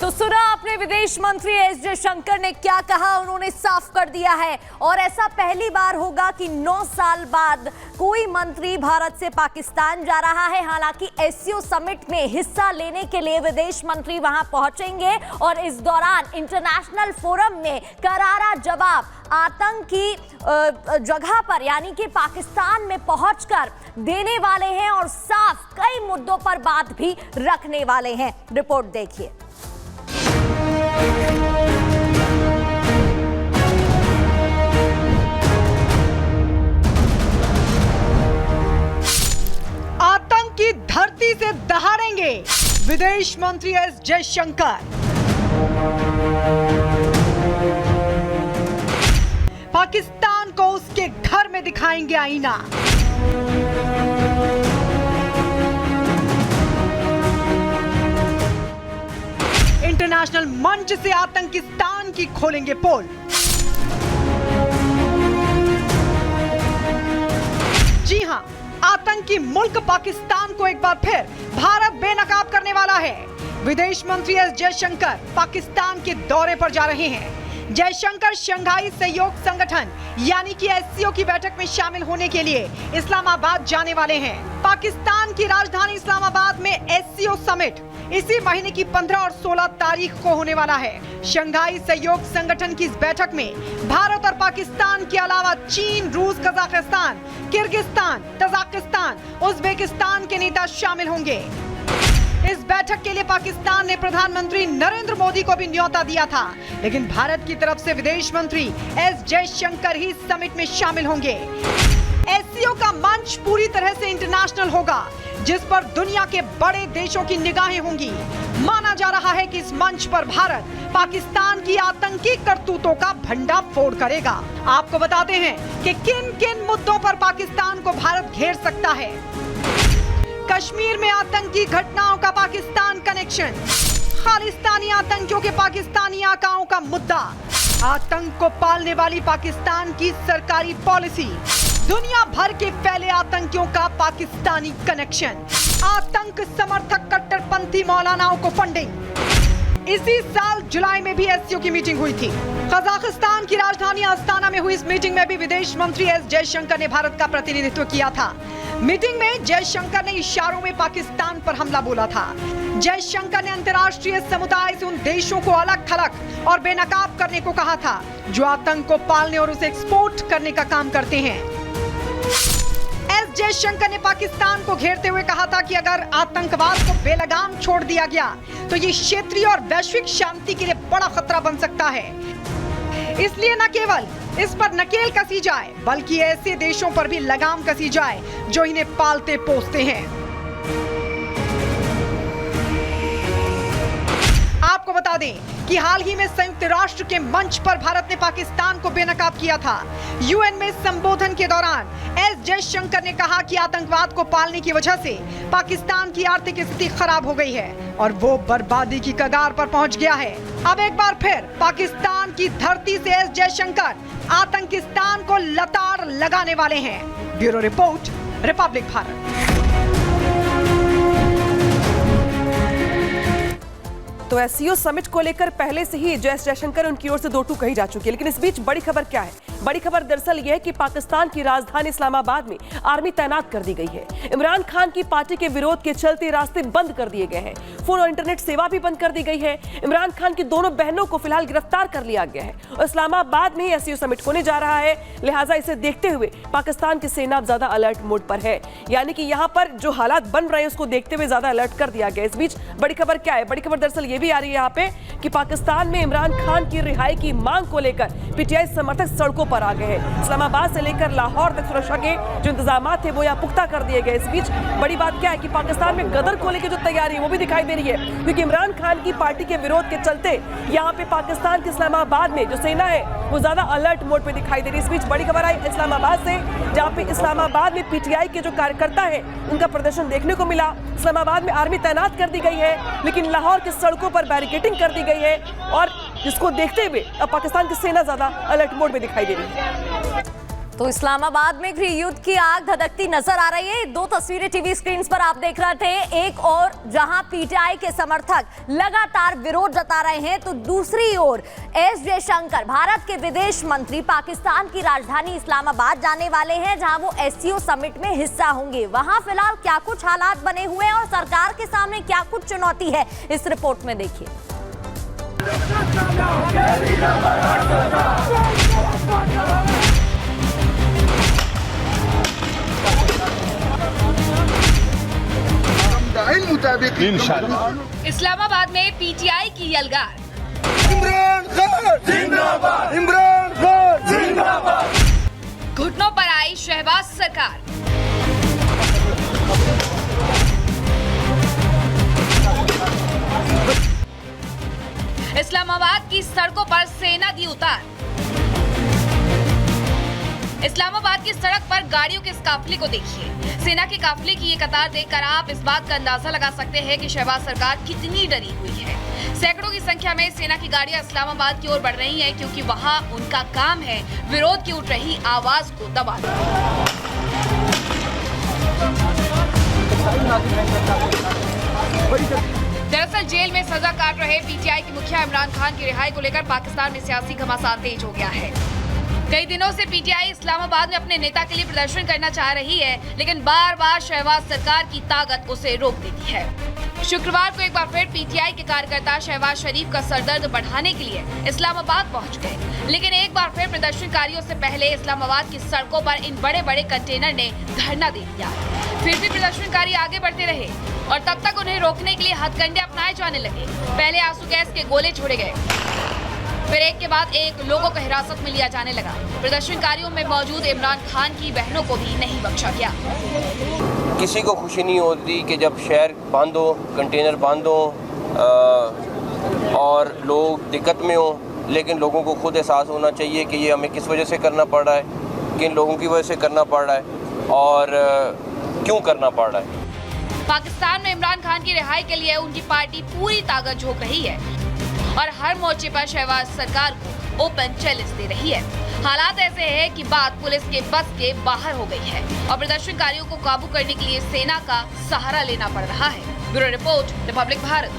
तो सुना आपने विदेश मंत्री एस जयशंकर ने क्या कहा। उन्होंने साफ कर दिया है और ऐसा पहली बार होगा कि 9 साल बाद कोई मंत्री भारत से पाकिस्तान जा रहा है। हालांकि एससीओ समिट में हिस्सा लेने के लिए विदेश मंत्री वहां पहुंचेंगे और इस दौरान इंटरनेशनल फोरम में करारा जवाब आतंकी जगह पर यानी कि पाकिस्तान में पहुंचकर देने वाले हैं और साफ कई मुद्दों पर बात भी रखने वाले हैं। रिपोर्ट देखिए। आतंक की धरती से दहाड़ेंगे विदेश मंत्री एस जयशंकर। पाकिस्तान को उसके घर में दिखाएंगे आईना। इंटरनेशनल मंच से आतंकिस्तान की खोलेंगे पोल। जी हां, आतंकी मुल्क पाकिस्तान को एक बार फिर भारत बेनकाब करने वाला है। विदेश मंत्री एस जयशंकर पाकिस्तान के दौरे पर जा रहे हैं। जयशंकर शंघाई सहयोग संगठन यानी कि एससीओ की बैठक में शामिल होने के लिए इस्लामाबाद जाने वाले हैं। पाकिस्तान की राजधानी इस्लामाबाद में एससीओ समिट इसी महीने की 15 और 16 तारीख को होने वाला है। शंघाई सहयोग संगठन की इस बैठक में भारत और पाकिस्तान के अलावा चीन, रूस, कजाकिस्तान, किर्गिस्तान, तजाकिस्तान, उज्बेकिस्तान के नेता शामिल होंगे। इस बैठक के लिए पाकिस्तान ने प्रधानमंत्री नरेंद्र मोदी को भी न्योता दिया था, लेकिन भारत की तरफ से विदेश मंत्री एस जयशंकर ही समिट में शामिल होंगे। एससीओ का मंच पूरी तरह से इंटरनेशनल होगा, जिस पर दुनिया के बड़े देशों की निगाहें होंगी। माना जा रहा है कि इस मंच पर भारत पाकिस्तान की आतंकी करतूतों का भंडाफोड़ करेगा। आपको बताते हैं कि किन किन मुद्दों पर पाकिस्तान को भारत घेर सकता है। कश्मीर में आतंकी घटनाओं का पाकिस्तान कनेक्शन, खालिस्तानी आतंकियों के पाकिस्तानी आकाओं का मुद्दा, आतंक को पालने वाली पाकिस्तान की सरकारी पॉलिसी, दुनिया भर के फैले आतंकियों का पाकिस्तानी कनेक्शन, आतंक समर्थक कट्टरपंथी मौलानाओं को फंडिंग। इसी साल जुलाई में भी एससीओ की मीटिंग हुई थी। कजाकिस्तान की राजधानी अस्ताना में हुई इस मीटिंग में भी विदेश मंत्री एस जयशंकर ने भारत का प्रतिनिधित्व किया था। मीटिंग में जयशंकर ने इशारों में पाकिस्तान पर हमला बोला था। जयशंकर ने अंतर्राष्ट्रीय समुदाय से उन देशों को अलग थलग और बेनकाब करने को कहा था जो आतंक को पालने और उसे एक्सपोर्ट करने का काम करते हैं। एस जयशंकर ने पाकिस्तान को घेरते हुए कहा था कि अगर आतंकवाद को बेलगाम छोड़ दिया गया तो ये क्षेत्रीय और वैश्विक शांति के लिए बड़ा खतरा बन सकता है। इसलिए न केवल इस पर नकेल कसी जाए, बल्कि ऐसे देशों पर भी लगाम कसी जाए जो इन्हें पालते पोसते हैं। आपको बता दें कि हाल ही में संयुक्त राष्ट्र के मंच पर भारत ने पाकिस्तान को बेनकाब किया था। यूएन में संबोधन के दौरान एस जयशंकर ने कहा कि आतंकवाद को पालने की वजह से पाकिस्तान की आर्थिक स्थिति खराब हो गई है और वो बर्बादी की कगार पर पहुंच गया है। अब एक बार फिर पाकिस्तान की धरती से एस जयशंकर आतंकिस्तान को लताड़ लगाने वाले हैं। Bureau report, Republic Bharat. तो एससीओ समिट को लेकर पहले से ही एस जयशंकर उनकी ओर से दो टूक कही जा चुकी है, लेकिन इस बीच बड़ी खबर क्या है? बड़ी खबर दरअसल यह है कि पाकिस्तान की राजधानी इस्लामाबाद में आर्मी तैनात कर दी गई है। इमरान खान की पार्टी के विरोध के चलते रास्ते बंद कर दिए गए हैं। फोन और इंटरनेट सेवा भी बंद कर दी गई है। इमरान खान की दोनों बहनों को फिलहाल गिरफ्तार कर लिया गया है और इस्लामाबाद में एससीओ समिट होने जा रहा है। लिहाजा इसे देखते हुए पाकिस्तान की सेना ज्यादा अलर्ट मोड पर है, यानी कि यहाँ पर जो हालात बन रहे हैं उसको देखते हुए ज्यादा अलर्ट कर दिया गया। इस बीच बड़ी खबर क्या है? बड़ी खबर दरअसल ये भी आ रही है यहाँ पे कि पाकिस्तान में इमरान खान की रिहाई की मांग को लेकर पीटीआई समर्थक सड़कों पर आ गए हैं। इस्लामाबाद से लेकर लाहौर तक सुरक्षा के जो इंतजाम थे वो यहाँ पुख्ता कर दिए गए। इस बीच बड़ी बात क्या है कि पाकिस्तान में गदर को लेकर जो तैयारी है वो भी दिखाई दे रही है, क्योंकि इमरान खान की पार्टी के विरोध के चलते यहाँ पे पाकिस्तान के इस्लामाबाद में जो सेना है वो ज्यादा अलर्ट मोड पे दिखाई दे रही है। इस बीच बड़ी खबर आई इस्लामाबाद से, जहाँ पे इस्लामाबाद में पीटीआई के जो कार्यकर्ता है उनका प्रदर्शन देखने को मिला। इस्लामाबाद में आर्मी तैनात कर दी गई है, लेकिन लाहौर की सड़कों पर बैरिकेडिंग कर दी गई है और जिसको देखते हुए अब पाकिस्तान की सेना ज्यादा अलर्ट मोड में दिखाई दे रही है। तो इस्लामाबाद में गृह युद्ध की आग धधकती नजर आ रही है। दो तस्वीरें टीवी स्क्रीन पर आप देख रहे थे। एक और जहां पीटीआई के समर्थक लगातार विरोध जता रहे हैं, तो दूसरी ओर एस जयशंकर भारत के विदेश मंत्री पाकिस्तान की राजधानी इस्लामाबाद जाने वाले हैं, जहां वो एससीओ समिट में हिस्सा होंगे। वहां फिलहाल क्या कुछ हालात बने हुए हैं और सरकार के सामने क्या कुछ चुनौती है, इस रिपोर्ट में देखिए। मुताबिक इस्लामाबाद में पीटीआई की यलगार। इमरान खान जिंदाबाद, इमरान खान जिंदाबाद। घुटनों पर आई शहबाज सरकार। इस्लामाबाद की सड़कों पर सेना दी उतार। इस्लामाबाद की सड़क पर गाड़ियों के इस काफिले को देखिए। सेना के काफिले की ये कतार देखकर आप इस बात का अंदाजा लगा सकते हैं कि शहबाज सरकार कितनी डरी हुई है। सैकड़ों की संख्या में सेना की गाड़ियां इस्लामाबाद की ओर बढ़ रही हैं, क्योंकि वहां उनका काम है विरोध की उठ रही आवाज को दबाना। दरअसल जेल में सजा काट रहे पीटीआई के मुखिया इमरान खान की रिहाई को लेकर पाकिस्तान में सियासी घमासान तेज हो गया है। कई दिनों से पीटीआई इस्लामाबाद में अपने नेता के लिए प्रदर्शन करना चाह रही है, लेकिन बार बार शहबाज सरकार की ताकत उसे रोक देती है। शुक्रवार को एक बार फिर पीटीआई के कार्यकर्ता शहबाज शरीफ का सरदर्द बढ़ाने के लिए इस्लामाबाद पहुंच गए, लेकिन एक बार फिर प्रदर्शनकारियों से पहले इस्लामाबाद की सड़कों पर इन बड़े बड़े कंटेनर ने धरना दे दिया। फिर भी प्रदर्शनकारी आगे बढ़ते रहे और तब तक उन्हें रोकने के लिए हथकंडे अपनाए जाने लगे। पहले आंसू गैस के गोले छोड़े गए, फिर एक के बाद एक लोगों को हिरासत में लिया जाने लगा। प्रदर्शनकारियों में मौजूद इमरान खान की बहनों को भी नहीं बख्शा गया। किसी को खुशी नहीं होती कि जब शहर बंद हो, कंटेनर बंद हो और लोग दिक्कत में हो, लेकिन लोगों को खुद एहसास होना चाहिए कि ये हमें किस वजह से करना पड़ रहा है, किन लोगों की वजह से करना पड़ रहा है और क्यों करना पड़ रहा है। पाकिस्तान में इमरान खान की रिहाई के लिए उनकी पार्टी पूरी ताकत झोंक रही है और हर मोर्चे पर शहबाज सरकार को ओपन चैलेंज दे रही है। हालात ऐसे हैं कि बात पुलिस के बस के बाहर हो गई है और प्रदर्शनकारियों को काबू करने के लिए सेना का सहारा लेना पड़ रहा है। Bureau report, Republic Bharat.